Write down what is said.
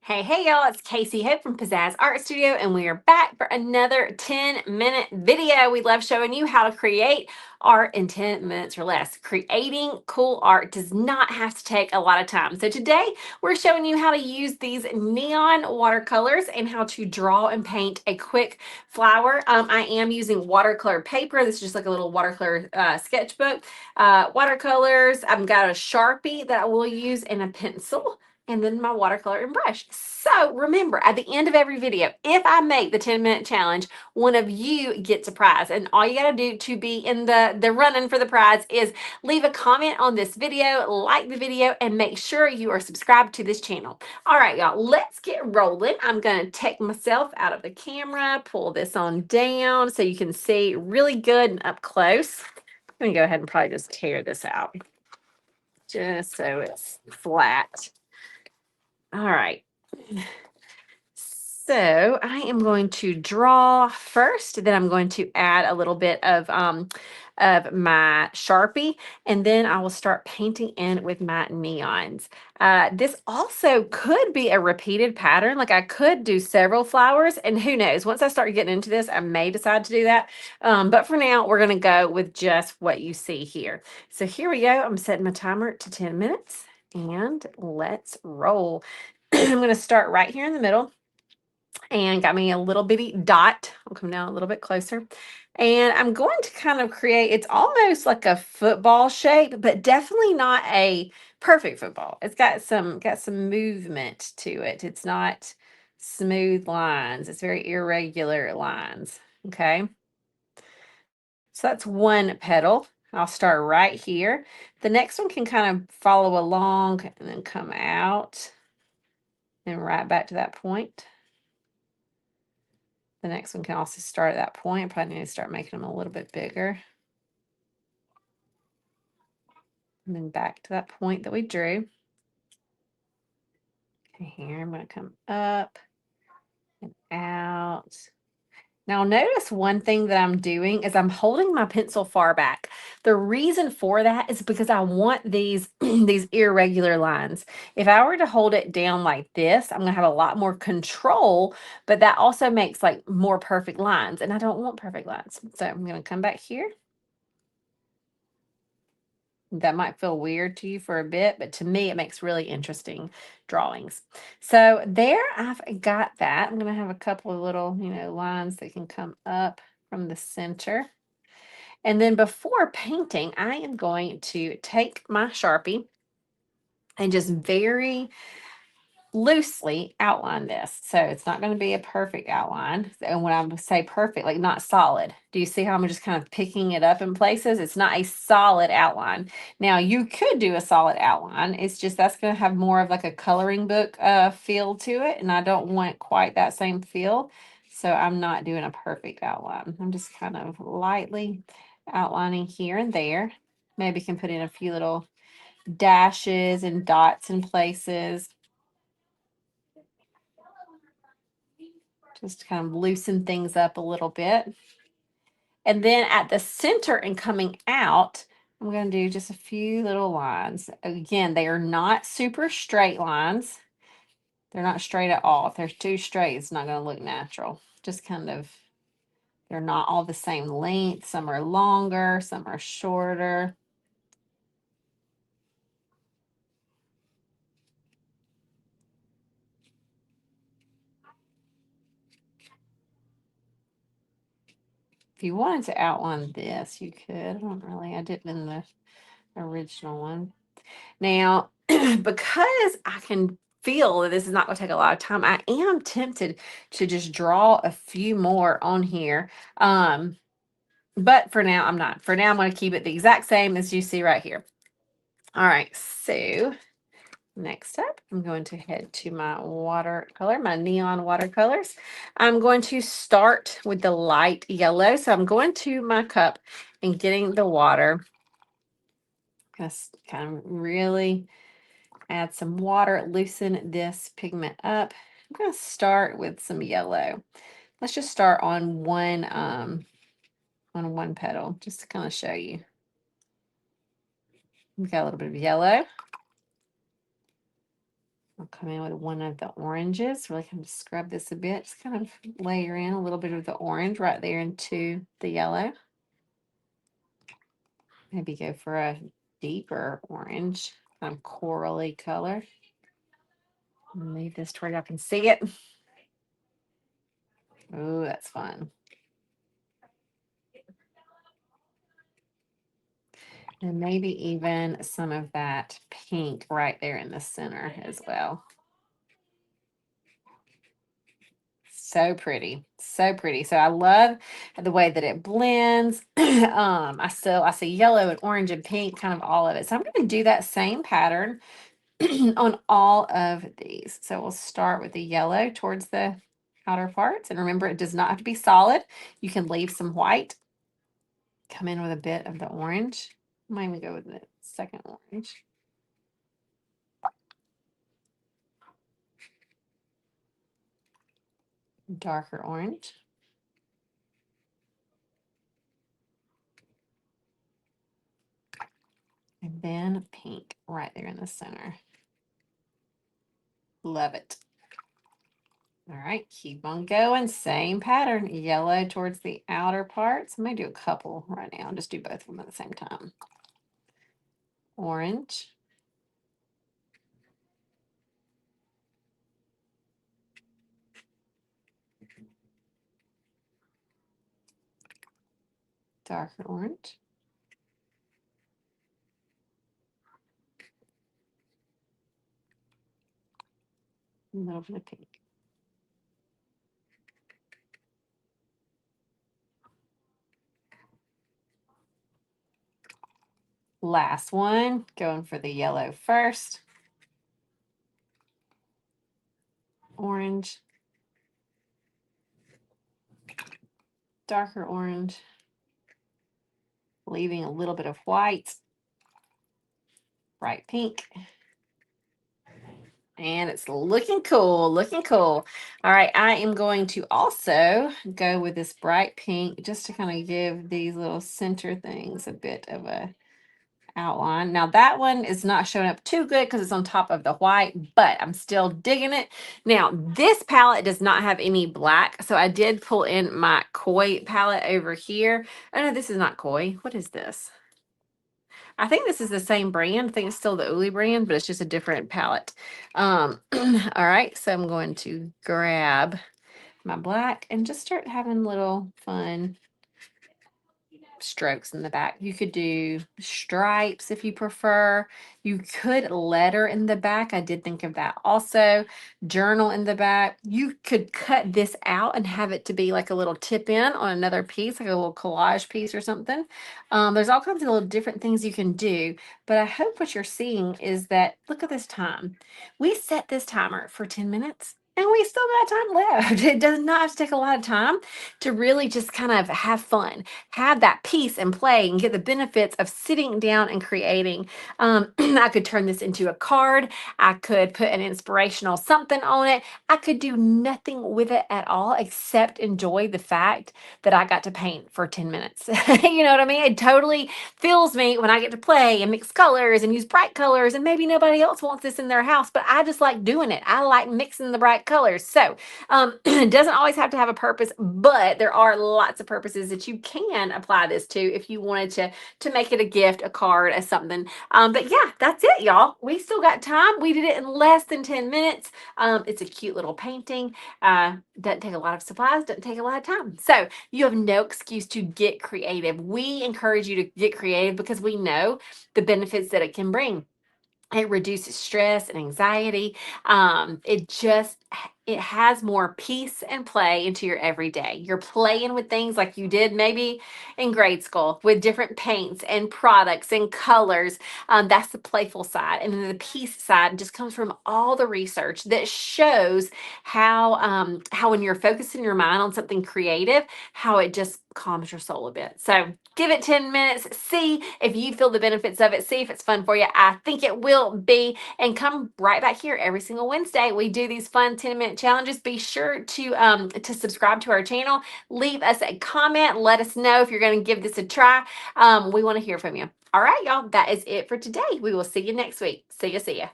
Hey, hey, y'all, it's Casey Hope from Pizzazz Art Studio, and we are back for another 10-minute video. We love showing you how to create art in 10 minutes or less. Creating cool art does not have to take a lot of time. So today, we're showing you how to use these neon watercolors and how to draw and paint a quick flower. I am using watercolor paper. This is just like a little watercolor sketchbook. Watercolors, I've got a Sharpie that I will use and a pencil, and then my watercolor and brush. So remember, at the end of every video, if I make the 10-minute challenge, one of you gets a prize. And all you got to do to be in the running for the prize is leave a comment on this video, like the video, and make sure you are subscribed to this channel. All right, y'all, let's get rolling. I'm going to take myself out of the camera, pull this on down so you can see really good and up close. I'm going to go ahead and probably just tear this out just so it's flat. All right. So I am going to draw first, then I'm going to add a little bit of my Sharpie, and then I will start painting in with my neons. This also could be a repeated pattern. Like I could do several flowers, and who knows, once I start getting into this, I may decide to do that. But for now, we're going to go with just what you see here. So here we go. I'm setting my timer to 10 minutes, and let's roll. I'm going to start right here in the middle and got me a little bitty dot. I'll come down a little bit closer. And I'm going to kind of create, it's almost like a football shape, but definitely not a perfect football. It's got some movement to it. It's not smooth lines. It's very irregular lines. Okay. So that's one petal. I'll start right here. The next one can kind of follow along and then come out and right back to that point. The next one can also start at that point. Probably need to start making them a little bit bigger. And then back to that point that we drew. Okay, here I'm going to come up and out. Now notice one thing that I'm doing is I'm holding my pencil far back. The reason for that is because I want these these irregular lines. If I were to hold it down like this, I'm going to have a lot more control, but that also makes like more perfect lines, and I don't want perfect lines. So I'm going to come back here. That might feel weird to you for a bit, but to me, it makes really interesting drawings. So there I've got that. I'm going to have a couple of little, lines that can come up from the center. And then before painting, I am going to take my Sharpie and just very loosely outline this. So it's not going to be a perfect outline. And when I say perfect, like not solid, do you see how I'm just kind of picking it up in places? It's not a solid outline. Now you could do a solid outline. It's just that's going to have more of like a coloring book feel to it. And I don't want quite that same feel. So I'm not doing a perfect outline. I'm just kind of lightly outlining here and there. Maybe can put in a few little dashes and dots in places. Just to kind of loosen things up a little bit. And then at the center and coming out, I'm going to do just a few little lines. Again, they are not super straight lines. They're not straight at all. If they're too straight, it's not going to look natural. Just kind of, they're not all the same length. Some are longer, some are shorter. If you wanted to outline this, you could. I didn't in the original one. Now, because I can feel that this is not going to take a lot of time, I am tempted to just draw a few more on here. But for now, I'm not. For now, I'm going to keep it the exact same as you see right here. All right, so next up, I'm going to head to my watercolor, my neon watercolors. I'm going to start with the light yellow. So I'm going to my cup and getting the water. Just kind of really add some water, loosen this pigment up. I'm going to start with some yellow. Let's just start on one petal, just to kind of show you. We've got a little bit of yellow. I'll come in with one of the oranges. Really kind of scrub this a bit. Just kind of layer in a little bit of the orange right there into the yellow. Maybe go for a deeper orange, kind of corally color. Move this to where y'all can see it. Oh, that's fun. And maybe even some of that pink right there in the center as well. So pretty, so pretty. So I love the way that it blends. I see yellow and orange and pink, kind of all of it. So I'm going to do that same pattern on all of these. So we'll start with the yellow towards the outer parts. And remember, it does not have to be solid. You can leave some white. Come in with a bit of the orange. Might even go with the second orange. Darker orange. And then pink right there in the center. Love it. All right, keep on going. Same pattern. Yellow towards the outer parts. I may do a couple right now. Just do both of them at the same time. Orange. Darker orange. A little bit of pink. Last one, going for the yellow first. Orange. Darker orange. Leaving a little bit of white. Bright pink. And it's looking cool, looking cool. All right, I am going to also go with this bright pink just to kind of give these little center things a bit of a outline. Now that one is not showing up too good because it's on top of the white, but I'm still digging it. Now this palette does not have any black, so I did pull in my Koi palette over here. Oh no, this is not Koi. What is this? I think this is the same brand. I think it's still the Uli brand, but it's just a different palette. All right, so I'm going to grab my black and just start having little fun strokes in the back. You could do stripes if you prefer. You could letter in the back. I did think of that also. Journal in the back. You could cut this out and have it to be like a little tip in on another piece, like a little collage piece or something. There's all kinds of little different things you can do, but I hope what you're seeing is that, look at this time. We set this timer for 10 minutes. And we still got time left. It does not have to take a lot of time to really just kind of have fun, have that peace and play and get the benefits of sitting down and creating. I could turn this into a card. I could put an inspirational something on it. I could do nothing with it at all except enjoy the fact that I got to paint for 10 minutes. You know what I mean? It totally fills me when I get to play and mix colors and use bright colors, and maybe nobody else wants this in their house, but I just like doing it. I like mixing the bright colors. So it doesn't always have to have a purpose, but there are lots of purposes that you can apply this to if you wanted to make it a gift, a card, a something. But yeah, that's it, y'all. We still got time. We did it in less than 10 minutes. It's a cute little painting. Doesn't take a lot of supplies, doesn't take a lot of time. So you have no excuse to get creative. We encourage you to get creative because we know the benefits that it can bring. It reduces stress and anxiety. It has more peace and play into your everyday. You're playing with things like you did maybe in grade school with different paints and products and colors. That's the playful side. And then the peace side just comes from all the research that shows how when you're focusing your mind on something creative, how it just calms your soul a bit. So give it 10 minutes. See if you feel the benefits of it. See if it's fun for you. I think it will be. And come right back here every single Wednesday. We do these fun 10-minute challenges. Be sure to subscribe to our channel. Leave us a comment. Let us know if you're going to give this a try. We want to hear from you. All right, y'all. That is it for today. We will see you next week. See ya.